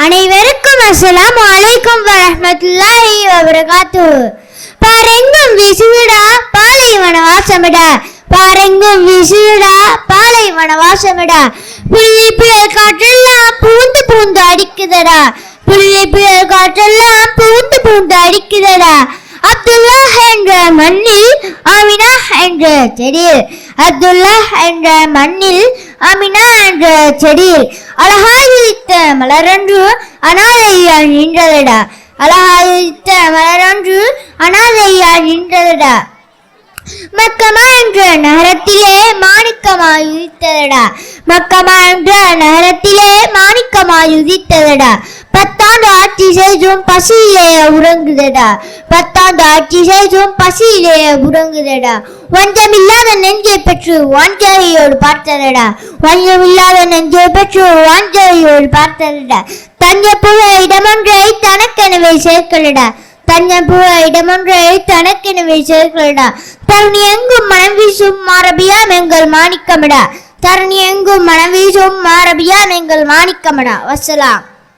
அனைவருக்கும் அஸ்ஸலாமு அலைக்கும் வரஹ்மத்துல்லாஹி வபரகாத்துஹு. பாரெங்கும் வீசுடா பாலைவன வாசமிடா, பாரெங்கும் வீசுடா பாலைவன வாசமிடா. புள்ளி புயல் காற்றெல்லாம் பூந்து பூந்து அடிக்குதடா, புள்ளி புயல் காற்றெல்லாம் பூந்து பூந்து அடிக்குதடா. அப்துல்லா என்ற மண்ணில் அமினா என்ற செடியில், அப்துல்லா என்ற மண்ணில் அமினா என்ற செடியில் அழகாயுதித்த மலரொன்று அனாதையால் நின்றதடா, அழகாயுதித்த மலரொன்று அனாதையால் நின்றதடா. மக்கமா என்ற நகரத்திலே மாணிக்கமாய் உதித்ததடா, மக்கமா என்ற நகரத்திலே மாணிக்கமாய் உதித்ததடா. பத்தாண்டு ஆட்சி செய்தும் பசியிலே உறங்குதடா, பத்தாண்டு ஆட்சி செய்தும் பசியிலே உறங்குதடா. வஞ்சமில்லாத நெஞ்சை பெற்று வாஞ்சையோடு பார்த்ததடா, வஞ்சமில்லாத நெஞ்சை பெற்று வாஞ்சையோடு பார்த்ததடா. தஞ்ச புக இடமொன்றை தனக்கெனவே சேர்க்கலடா, தஞ்ச புக இடமொன்றை தனக்கெனவே சேர்க்கலடா. தருணி எங்கும் மனம் வீசும் மாரபியாம் எங்கள் மாணிக்கமடா, தருணி எங்கும் மனம் வீசும் மாரபியாம் எங்கள் மாணிக்கமடா. வஸ்ஸலாம்.